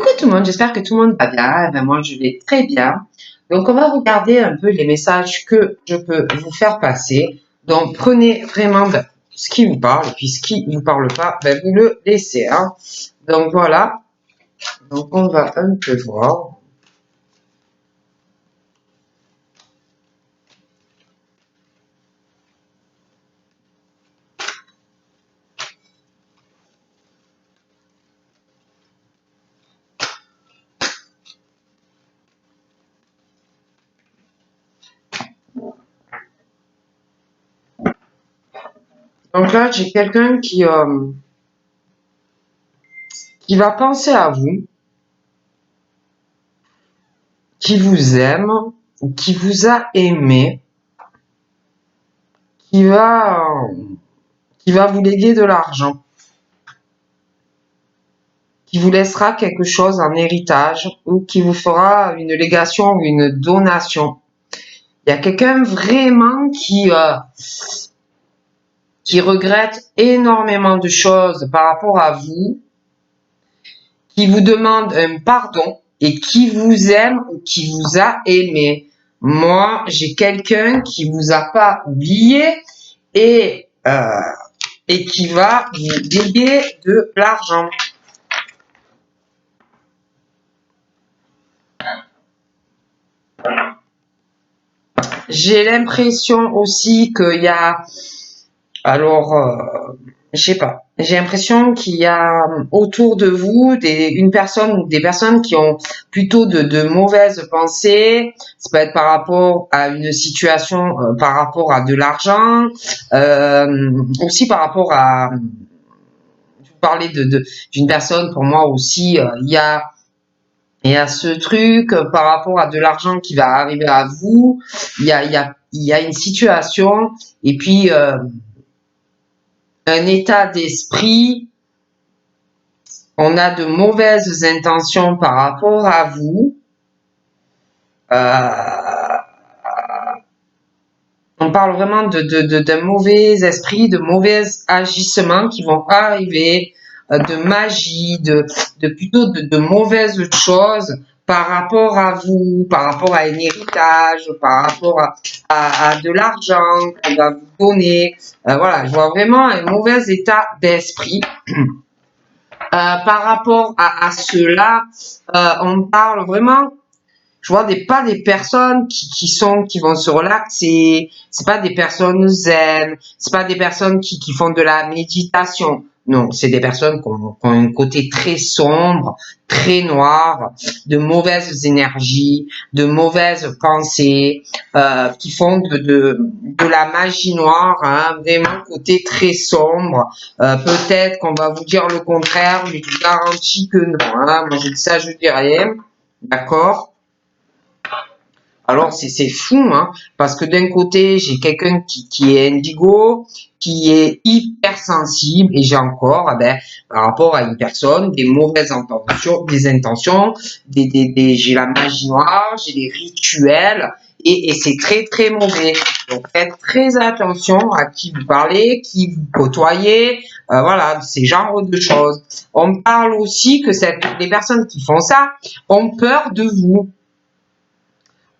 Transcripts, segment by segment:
Coucou tout le monde, j'espère que tout le monde va bien. Eh ben, moi, je vais très bien. Donc, on va regarder un peu les messages que je peux vous faire passer. Donc, prenez vraiment ce qui vous parle, et puis ce qui ne vous parle pas, ben, vous le laissez. Hein. Donc, voilà. Donc, on va un peu voir. Donc là, j'ai quelqu'un qui va penser à vous, qui vous aime, ou qui vous a aimé, qui va, qui va vous léguer de l'argent, qui vous laissera quelque chose en héritage ou qui vous fera une légation ou une donation. Il y a quelqu'un vraiment qui regrette énormément de choses par rapport à vous, qui vous demande un pardon et qui vous aime ou qui vous a aimé. Moi, j'ai quelqu'un qui vous a pas oublié et qui va vous léguer de l'argent. J'ai l'impression aussi qu'il y a, alors, je sais pas, j'ai l'impression qu'il y a autour de vous une personne ou des personnes qui ont plutôt de mauvaises pensées. Ça peut être par rapport à une situation, par rapport à de l'argent, aussi par rapport à, vous parlez d'une personne, pour moi aussi, il y a ce truc par rapport à de l'argent qui va arriver à vous. Il y a une situation et puis un état d'esprit. On a de mauvaises intentions par rapport à vous. On parle vraiment d'un mauvais esprit, de mauvais agissements qui vont arriver, de magie, plutôt de mauvaises choses par rapport à vous, par rapport à un héritage, par rapport à de l'argent qu'on va vous donner. Voilà, je vois vraiment un mauvais état d'esprit. Par rapport à cela, on parle vraiment, je vois pas des personnes qui vont se relaxer, c'est pas des personnes zen, c'est pas des personnes qui font de la méditation. Non, c'est des personnes qui ont un côté très sombre, très noir, de mauvaises énergies, de mauvaises pensées, qui font de la magie noire, hein, vraiment côté très sombre. Peut-être qu'on va vous dire le contraire, mais je vous garantis que non. Hein. Moi, je dis ça, je dis rien. D'accord? Alors c'est fou, hein, parce que d'un côté, j'ai quelqu'un qui est indigo, qui est hypersensible, et j'ai encore, par rapport à une personne, des mauvaises intentions, j'ai la magie noire, j'ai des rituels, et c'est très très mauvais. Donc faites très attention à qui vous parlez, qui vous côtoyez, voilà, ces genres de choses. On parle aussi que les personnes qui font ça ont peur de vous.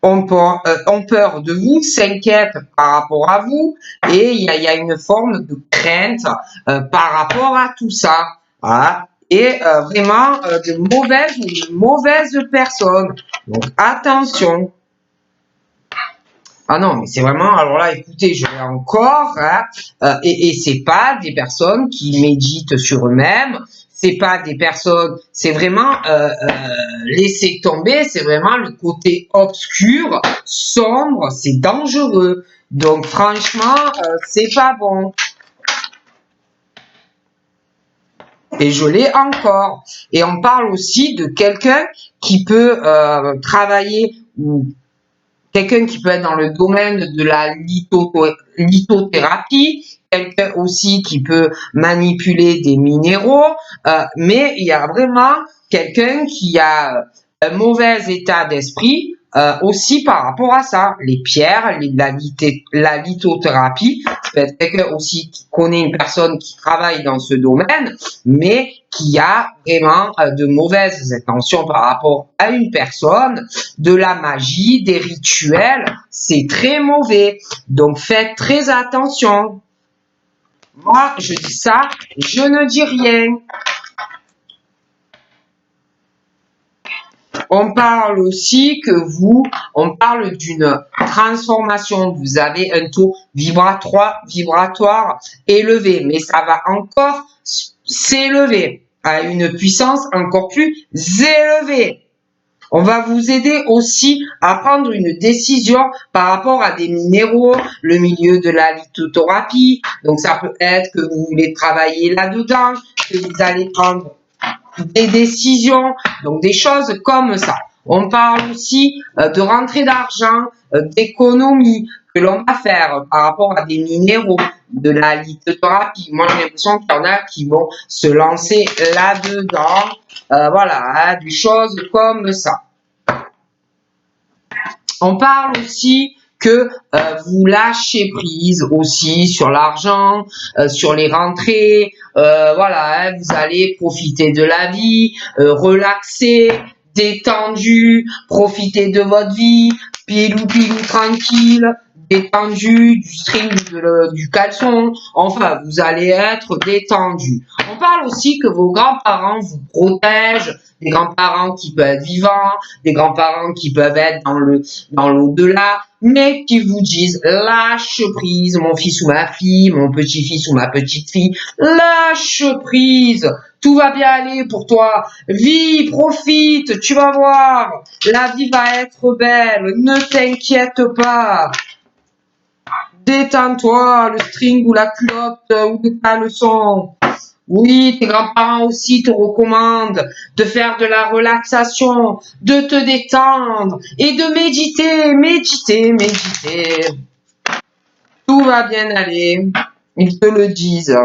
Ont peur de vous, s'inquiètent par rapport à vous, et il y a une forme de crainte par rapport à tout ça. Voilà. Et vraiment de mauvaises personnes. Donc attention. Ah non, mais c'est vraiment, alors là, écoutez, je vais encore, hein, et c'est pas des personnes qui méditent sur eux-mêmes, c'est pas des personnes, c'est vraiment laisser tomber, c'est vraiment le côté obscur, sombre, c'est dangereux. Donc franchement, c'est pas bon. Et je l'ai encore. Et on parle aussi de quelqu'un qui peut travailler ou quelqu'un qui peut être dans le domaine de la lithothérapie, quelqu'un aussi qui peut manipuler des minéraux, mais il y a vraiment quelqu'un qui a un mauvais état d'esprit, aussi par rapport à ça. Les pierres, la lithothérapie, ça peut être quelqu'un aussi qui connaît une personne qui travaille dans ce domaine, mais qui a vraiment de mauvaises intentions par rapport à une personne, de la magie, des rituels, c'est très mauvais. Donc faites très attention. Moi, je dis ça, je ne dis rien. On parle aussi que on parle d'une transformation. Vous avez un taux vibratoire élevé, mais ça va encore s'élever à une puissance encore plus élevée. On va vous aider aussi à prendre une décision par rapport à des minéraux, le milieu de la lithothérapie. Donc, ça peut être que vous voulez travailler là-dedans, que vous allez prendre des décisions, donc des choses comme ça. On parle aussi de rentrée d'argent, d'économie que l'on va faire par rapport à des minéraux, de la lithothérapie. Moi, j'ai l'impression qu'il y en a qui vont se lancer là-dedans. Voilà, hein, des choses comme ça. On parle aussi que vous lâchez prise aussi sur l'argent, sur les rentrées, voilà, hein, vous allez profiter de la vie, relaxer, détendu, profiter de votre vie, pilou tranquille, détendu, du string, du caleçon, enfin, vous allez être détendu. On parle aussi que vos grands-parents vous protègent, des grands-parents qui peuvent être vivants, des grands-parents qui peuvent être dans l'au-delà, mais qui vous disent lâche prise, mon fils ou ma fille, mon petit-fils ou ma petite-fille, lâche prise, tout va bien aller pour toi, vis, profite, tu vas voir, la vie va être belle, ne t'inquiète pas. Détends-toi, le string ou la culotte ou le caleçon. Oui, tes grands-parents aussi te recommandent de faire de la relaxation, de te détendre et de méditer. Tout va bien aller. Ils te le disent.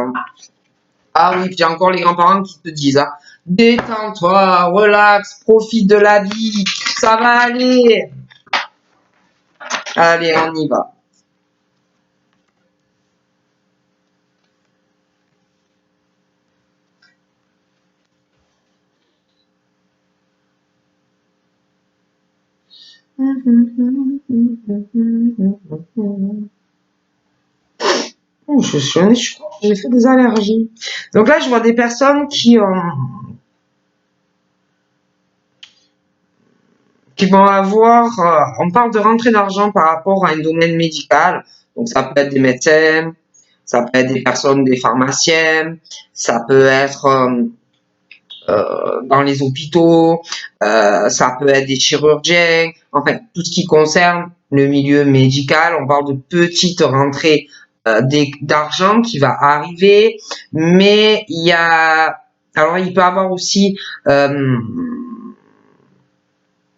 Ah oui, puis il y a encore les grands-parents qui te disent, hein, détends-toi, relax, profite de la vie, ça va aller. Allez, on y va. Oh, j'ai fait des allergies. Donc là, je vois des personnes qui vont avoir, on parle de rentrée d'argent par rapport à un domaine médical. Donc ça peut être des médecins, ça peut être des personnes, des pharmaciens, ça peut être dans les hôpitaux, ça peut être des chirurgiens, enfin tout ce qui concerne le milieu médical. On parle de petites rentrées d'argent qui va arriver, mais alors il peut y avoir aussi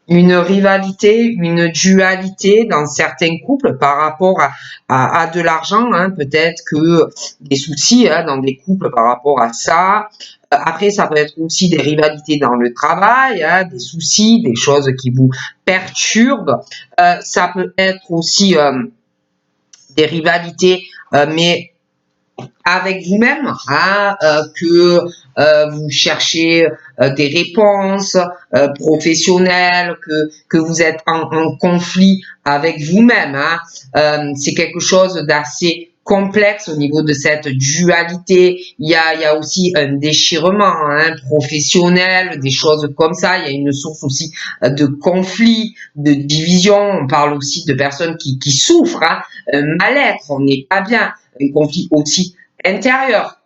une rivalité, une dualité dans certains couples par rapport à de l'argent, hein, peut-être que des soucis hein, dans des couples par rapport à ça. Après, ça peut être aussi des rivalités dans le travail, hein, des soucis, des choses qui vous perturbent. Ça peut être aussi des rivalités, mais avec vous-même, hein, que vous cherchez des réponses professionnelles, que vous êtes en conflit avec vous-même. Hein. C'est quelque chose d'assez complexe au niveau de cette dualité. Il y a aussi un déchirement hein, professionnel, des choses comme ça. Il y a une source aussi de conflit, de division. On parle aussi de personnes qui souffrent, hein, un mal-être, on n'est pas bien, un conflit aussi intérieur.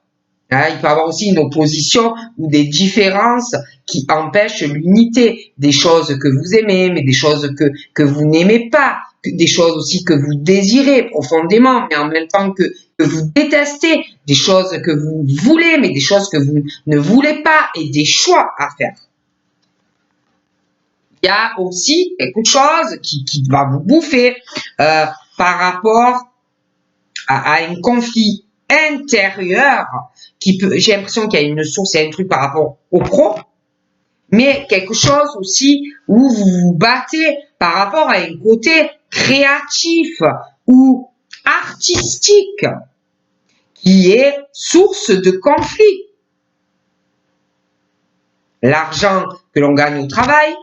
Hein, il peut y avoir aussi une opposition ou des différences qui empêchent l'unité, des choses que vous aimez, mais des choses que vous n'aimez pas, des choses aussi que vous désirez profondément, mais en même temps que vous détestez, des choses que vous voulez, mais des choses que vous ne voulez pas, et des choix à faire. Il y a aussi quelque chose qui va vous bouffer par rapport à un conflit intérieur qui peut, j'ai l'impression qu'il y a une source, il y a un truc par rapport au pro, mais quelque chose aussi où vous vous battez par rapport à un côté créatif ou artistique qui est source de conflit. L'argent que l'on gagne au travail,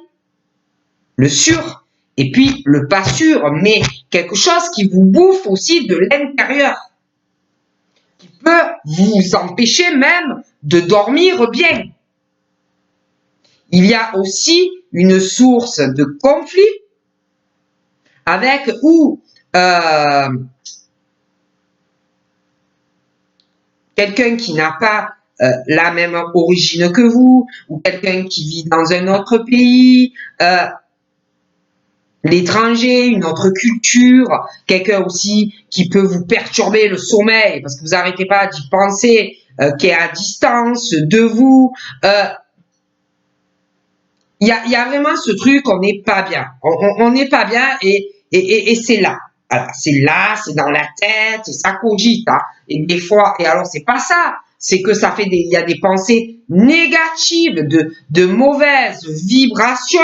le sûr, et puis le pas sûr, mais quelque chose qui vous bouffe aussi de l'intérieur, qui peut vous empêcher même de dormir bien. Il y a aussi une source de conflit avec quelqu'un qui n'a pas la même origine que vous, ou quelqu'un qui vit dans un autre pays, l'étranger, une autre culture, quelqu'un aussi qui peut vous perturber le sommeil parce que vous n'arrêtez pas d'y penser, qui est à distance de vous. Il y a vraiment ce truc, on n'est pas bien. On n'est pas bien et c'est là. Voilà, c'est là, c'est dans la tête, et ça cogite. Hein. Et des fois, et alors c'est pas ça, c'est que ça fait il y a des pensées négatives, de mauvaises vibrations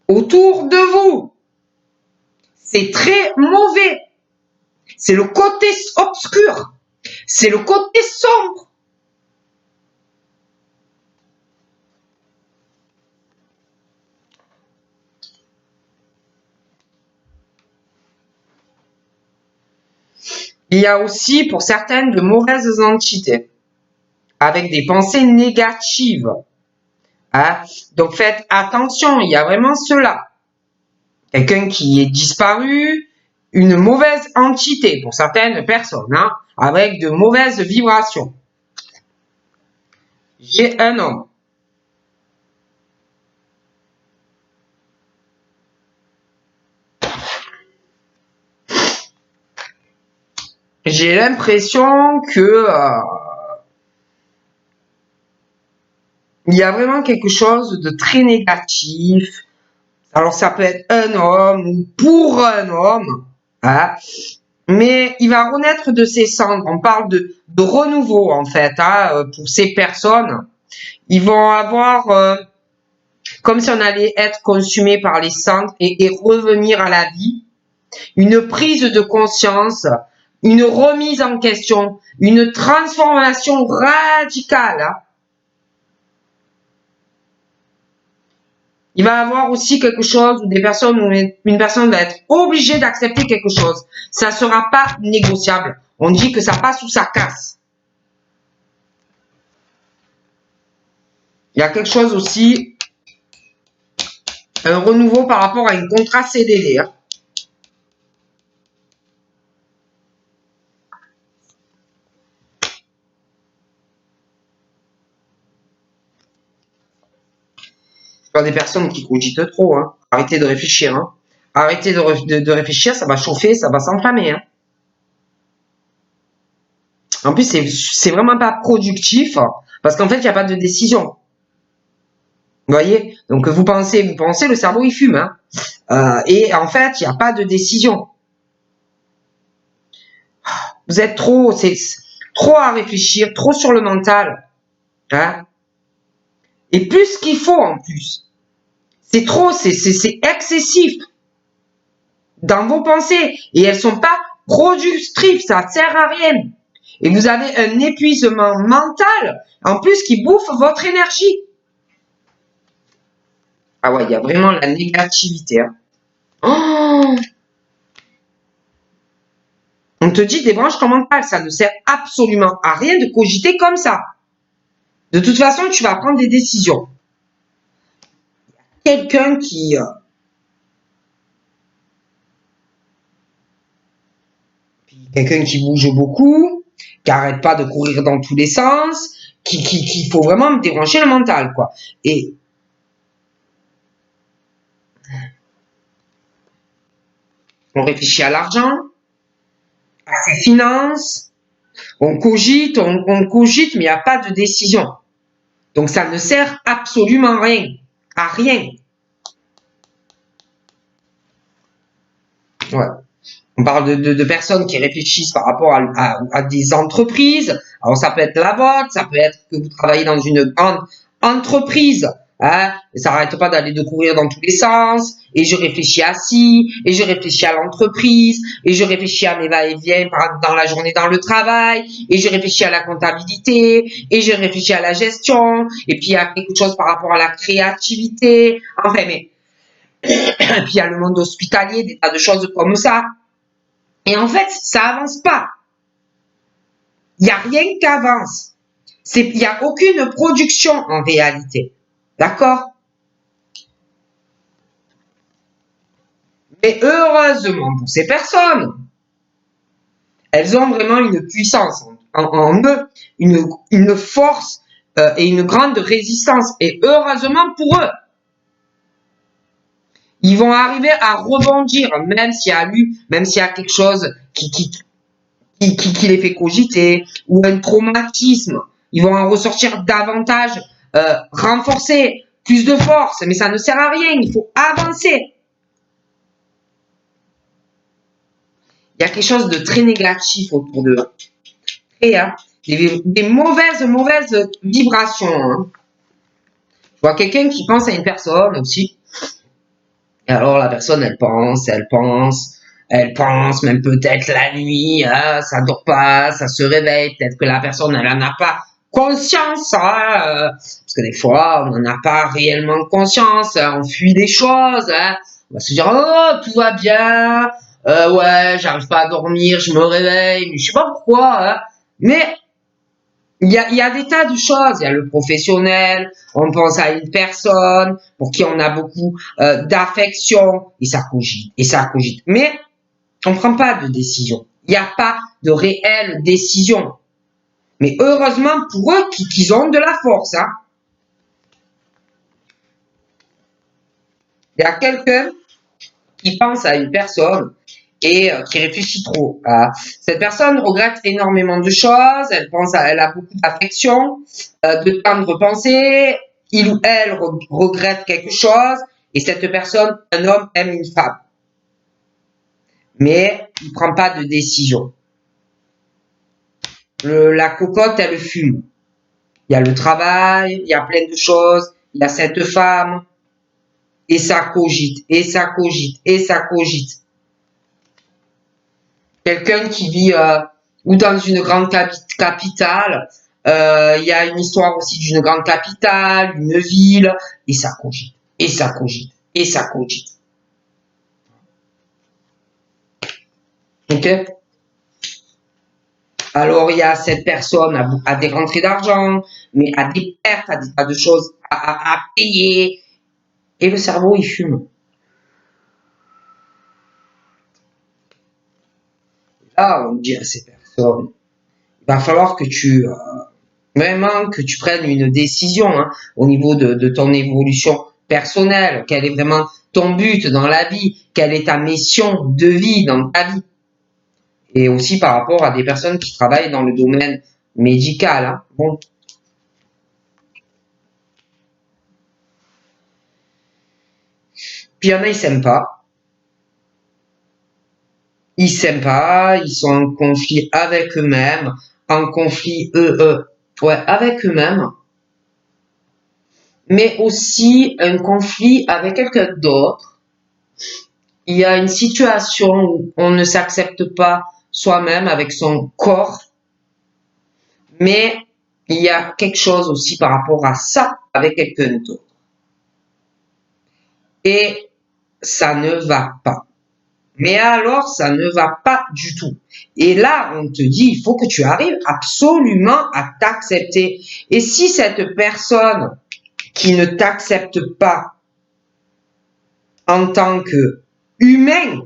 autour de vous. C'est très mauvais. C'est le côté obscur. C'est le côté sombre. Il y a aussi pour certaines de mauvaises entités avec des pensées négatives. Hein? Donc faites attention, il y a vraiment cela. Quelqu'un qui est disparu, une mauvaise entité pour certaines personnes, hein, avec de mauvaises vibrations. J'ai un homme. J'ai l'impression que il y a vraiment quelque chose de très négatif. Alors ça peut être un homme ou pour un homme, hein, mais il va renaître de ses cendres. On parle de renouveau en fait, hein, pour ces personnes. Ils vont avoir comme si on allait être consumé par les cendres et revenir à la vie. Une prise de conscience, une remise en question, une transformation radicale. Hein. Il va y avoir aussi quelque chose où une personne va être obligée d'accepter quelque chose. Ça ne sera pas négociable. On dit que ça passe ou ça casse. Il y a quelque chose aussi, un renouveau par rapport à un contrat CDD. Hein. Pas des personnes qui cogitent trop. Hein. Arrêtez de réfléchir. Hein. Arrêtez de réfléchir, ça va chauffer, ça va s'enflammer. Hein. En plus, c'est vraiment pas productif parce qu'en fait, il n'y a pas de décision. Vous voyez? Donc, vous pensez, le cerveau, il fume. Hein. Et en fait, il n'y a pas de décision. Vous êtes c'est trop à réfléchir, trop sur le mental. Hein. Et plus qu'il faut en plus. C'est trop, c'est excessif dans vos pensées. Et elles sont pas productives, ça sert à rien. Et vous avez un épuisement mental, en plus, qui bouffe votre énergie. Ah ouais, il y a vraiment la négativité. Hein. Oh, on te dit débranche ton mental, ça ne sert absolument à rien de cogiter comme ça. De toute façon, tu vas prendre des décisions. Quelqu'un qui bouge beaucoup, qui arrête pas de courir dans tous les sens, qu'il faut vraiment débrancher le mental, quoi. Et on réfléchit à l'argent, à ses finances, on cogite, mais il n'y a pas de décision. Donc ça ne sert absolument rien, à rien. Ouais. On parle de personnes qui réfléchissent par rapport à des entreprises. Alors ça peut être la vôtre, ça peut être que vous travaillez dans une grande entreprise Hein, ça n'arrête pas d'aller de courir dans tous les sens, et je réfléchis à ci, et je réfléchis à l'entreprise, et je réfléchis à mes va-et-vient dans la journée dans le travail, et je réfléchis à la comptabilité, et je réfléchis à la gestion, et puis il y a quelque chose par rapport à la créativité, enfin, mais, et puis il y a le monde hospitalier, des tas de choses comme ça. Et en fait, ça avance pas. Il n'y a rien qui avance. Il n'y a aucune production en réalité. D'accord? Mais heureusement pour ces personnes, elles ont vraiment une puissance en eux, une force et une grande résistance. Et heureusement pour eux, ils vont arriver à rebondir, même s'il y a même s'il y a quelque chose qui les fait cogiter, ou un traumatisme. Ils vont en ressortir davantage renforcés, plus de force, mais ça ne sert à rien, il faut avancer. Il y a quelque chose de très négatif autour d'eux. Et des mauvaises vibrations. Hein. Je vois quelqu'un qui pense à une personne aussi. Et alors la personne, elle pense, même peut-être la nuit, hein, ça dort pas, ça se réveille, peut-être que la personne, elle en a pas conscience, hein, parce que des fois, on n'en a pas réellement conscience, hein, on fuit des choses, hein, on va se dire, oh, tout va bien, ouais, j'arrive pas à dormir, je me réveille, mais je sais pas pourquoi, hein, mais il y a des tas de choses. Il y a le professionnel, on pense à une personne pour qui on a beaucoup d'affection, et ça cogite, et ça cogite. Mais on ne prend pas de décision. Il n'y a pas de réelle décision. Mais heureusement pour eux qu'ils ont de la force. Hein. Il y a quelqu'un qui pense à une personne et qui réfléchit trop. Cette personne regrette énormément de choses, elle a beaucoup d'affection, de tendre pensée, il ou elle regrette quelque chose, et cette personne, un homme, aime une femme. Mais il ne prend pas de décision. La cocotte, elle fume. Il y a le travail, il y a plein de choses, il y a cette femme, et ça cogite, et ça cogite, et ça cogite. Quelqu'un qui vit ou dans une grande capitale, il y a une histoire aussi d'une grande capitale, une ville, et ça cogite, et ça cogite, et ça cogite. Ok? Alors il y a cette personne à des rentrées d'argent, mais à des pertes, à des tas de choses à payer, et le cerveau il fume. Là on dit à ces personnes, il va falloir que vraiment que tu prennes une décision hein, au niveau de ton évolution personnelle, quel est vraiment ton but dans la vie, quelle est ta mission de vie dans ta vie. Et aussi par rapport à des personnes qui travaillent dans le domaine médical. Hein. Bon. Puis il y en a, ils s'aiment pas. Ils s'aiment pas, ils sont en conflit avec eux-mêmes, en conflit avec eux-mêmes. Mais aussi un conflit avec quelqu'un d'autre. Il y a une situation où on ne s'accepte pas soi-même avec son corps, mais il y a quelque chose aussi par rapport à ça avec quelqu'un d'autre. Et ça ne va pas. Mais alors, ça ne va pas du tout. Et là, on te dit, il faut que tu arrives absolument à t'accepter. Et si cette personne qui ne t'accepte pas en tant que humain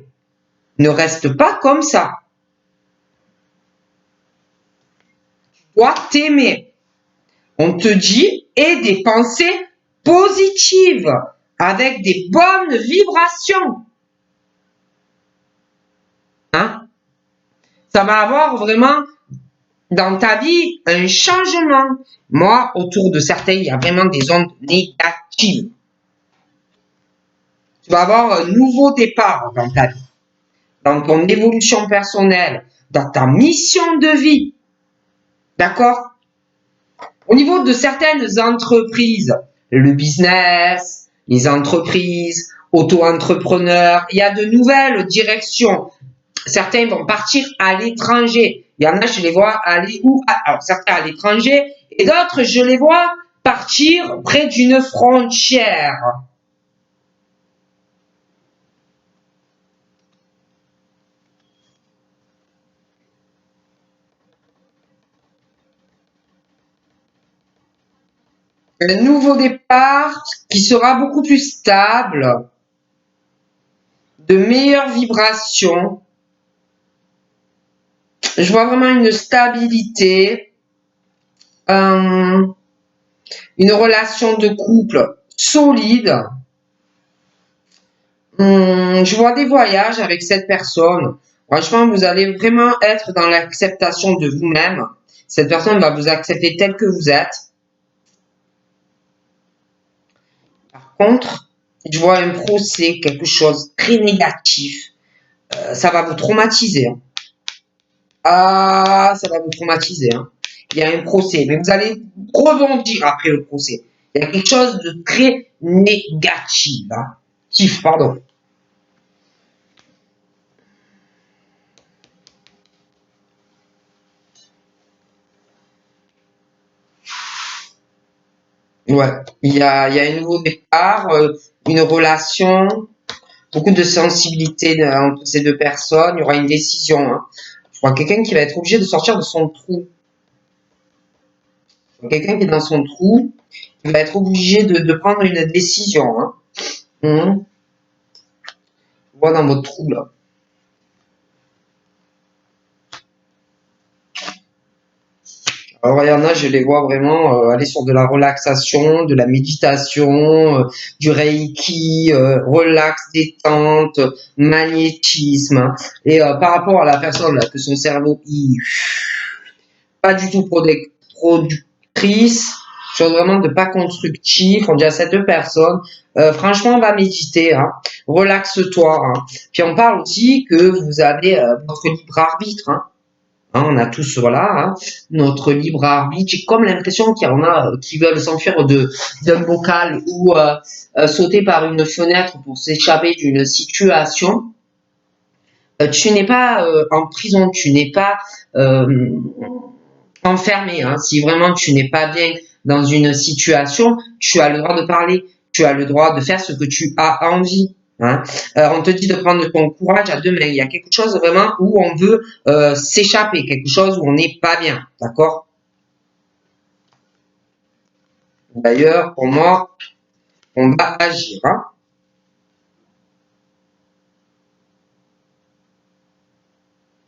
ne reste pas comme ça, tu dois t'aimer. On te dit, aie des pensées positives, avec des bonnes vibrations. Hein? Ça va avoir vraiment dans ta vie un changement. Moi, autour de certains, il y a vraiment des ondes négatives. Tu vas avoir un nouveau départ dans ta vie, dans ton évolution personnelle, dans ta mission de vie. D'accord? Au niveau de certaines entreprises, le business, les entreprises, auto-entrepreneurs. Il y a de nouvelles directions. Certains vont partir à l'étranger. Il y en a, je les vois aller où? Alors, certains à l'étranger et d'autres, je les vois partir près d'une frontière. Un nouveau départ qui sera beaucoup plus stable, de meilleures vibrations. Je vois vraiment une stabilité, une relation de couple solide. Je vois des voyages avec cette personne. Franchement, vous allez vraiment être dans l'acceptation de vous-même. Cette personne va vous accepter tel que vous êtes. Par contre, je vois un procès, quelque chose de très négatif. Ça va vous traumatiser. Hein. Ah, ça va vous traumatiser. Hein. Il y a un procès, mais vous allez rebondir après le procès. Il y a quelque chose de très négatif. Hein. Pardon. Ouais, il y a un nouveau départ, une relation, beaucoup de sensibilité entre ces deux personnes. Il y aura une décision. Hein. Je vois quelqu'un qui va être obligé de sortir de son trou. Quelqu'un qui est dans son trou, il va être obligé de prendre une décision. Hein. Je vois dans votre trou là. Alors, il y en a, je les vois vraiment aller sur de la relaxation, de la méditation, du reiki, relax, détente, magnétisme. Hein. Et par rapport à la personne là, que son cerveau, pas du tout productrice, chose vraiment de pas constructif. On dit à cette personne, franchement, va méditer, hein, relaxe-toi. Hein. Puis on parle aussi que vous avez votre libre arbitre. Hein. Hein, on a tous, voilà, hein, notre libre arbitre. J'ai comme l'impression qu'il y en a qui veulent s'enfuir d'un bocal ou sauter par une fenêtre pour s'échapper d'une situation. Tu n'es pas en prison, tu n'es pas enfermé. Hein. Si vraiment tu n'es pas bien dans une situation, tu as le droit de parler, tu as le droit de faire ce que tu as envie. Hein. On te dit de prendre ton courage à deux mains. Il y a quelque chose vraiment où on veut s'échapper, quelque chose où on n'est pas bien, d'accord? D'ailleurs, pour moi, on va agir. Hein.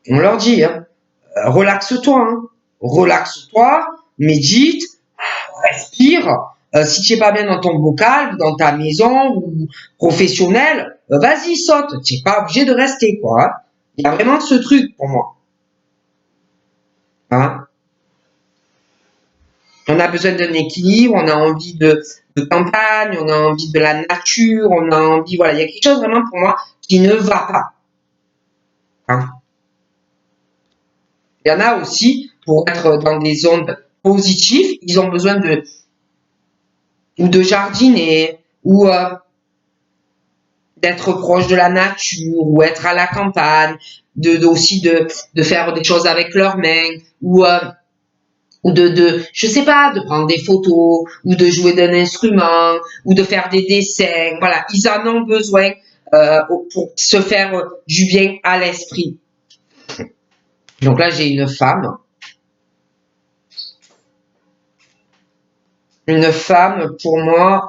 On leur dit, hein, relaxe-toi, hein, relaxe-toi, médite, respire. Si tu n'es pas bien dans ton bocal, dans ta maison ou professionnel, vas-y, saute. Tu n'es pas obligé de rester, quoi. Hein. Il y a vraiment ce truc pour moi. Hein. On a besoin d'un équilibre, on a envie de campagne, on a envie de la nature, on a envie, voilà, il y a quelque chose vraiment pour moi qui ne va pas. Hein. Il y en a aussi, pour être dans des ondes positives, ils ont besoin ou de jardiner, ou d'être proche de la nature, ou être à la campagne, aussi de faire des choses avec leurs mains, ou je sais pas, de prendre des photos, ou de jouer d'un instrument, ou de faire des dessins. Voilà, ils en ont besoin pour se faire du bien à l'esprit. Donc là, j'ai une femme pour moi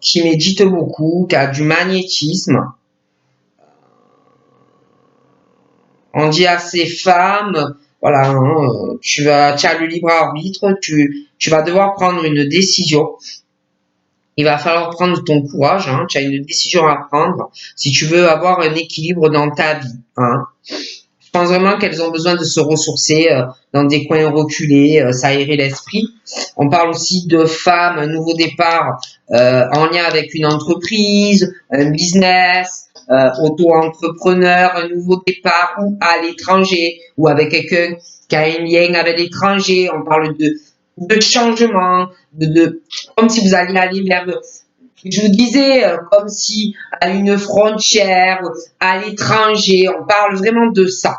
qui médite beaucoup, qui a du magnétisme. On dit à ces femmes, voilà, hein, tu as le libre arbitre, tu vas devoir prendre une décision. Il va falloir prendre ton courage, hein, tu as une décision à prendre si tu veux avoir un équilibre dans ta vie. Hein. Je pense vraiment qu'elles ont besoin de se ressourcer dans des coins reculés, s'aérer l'esprit. On parle aussi de femmes, un nouveau départ en lien avec une entreprise, un business, auto-entrepreneur, un nouveau départ ou à l'étranger ou avec quelqu'un qui a un lien avec l'étranger. On parle de changement, comme si vous alliez aller vers, je vous disais, comme si à une frontière, à l'étranger, on parle vraiment de ça.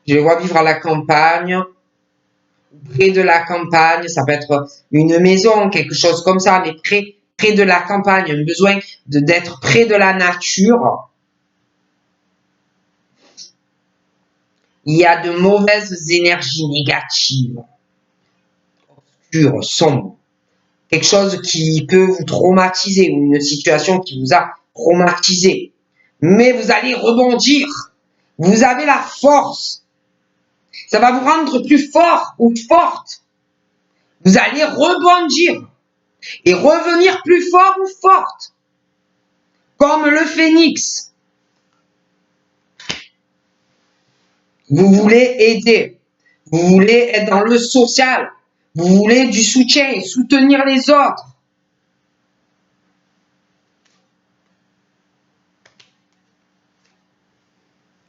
Je les vois vivre à la campagne, près de la campagne, ça peut être une maison, quelque chose comme ça, mais près de la campagne, un besoin d'être près de la nature. Il y a de mauvaises énergies négatives, obscures, sombres. Quelque chose qui peut vous traumatiser ou une situation qui vous a traumatisé. Mais vous allez rebondir. Vous avez la force. Ça va vous rendre plus fort ou forte. Vous allez rebondir et revenir plus fort ou forte. Comme le phénix. Vous voulez aider. Vous voulez être dans le social. Vous voulez du soutien et soutenir les autres.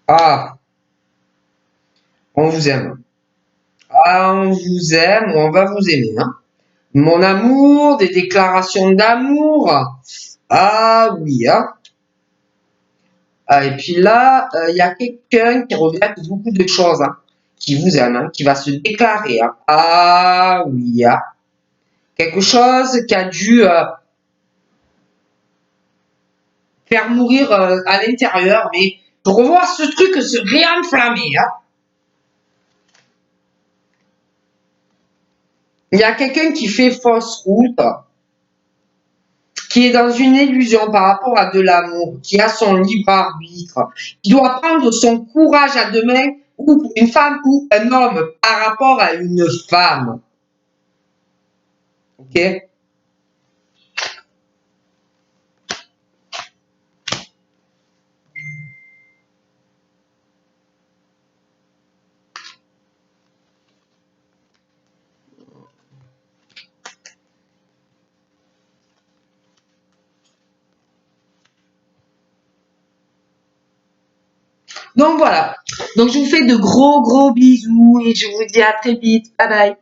Ah, on vous aime. Ah, on vous aime ou on va vous aimer. Hein. Mon amour, des déclarations d'amour. Ah oui, hein. Ah, et puis là, il y a quelqu'un qui regrette beaucoup de choses, hein, qui vous aime, hein, qui va se déclarer. Hein. Ah oui, hein. Quelque chose qui a dû faire mourir à l'intérieur, mais je revois ce truc se réenflammer. Hein. Il y a quelqu'un qui fait fausse route, qui est dans une illusion par rapport à de l'amour, qui a son libre arbitre, qui doit prendre son courage à deux mains, ou une femme ou un homme par rapport à une femme. Ok? Donc voilà. Donc je vous fais de gros bisous et je vous dis à très vite. Bye bye.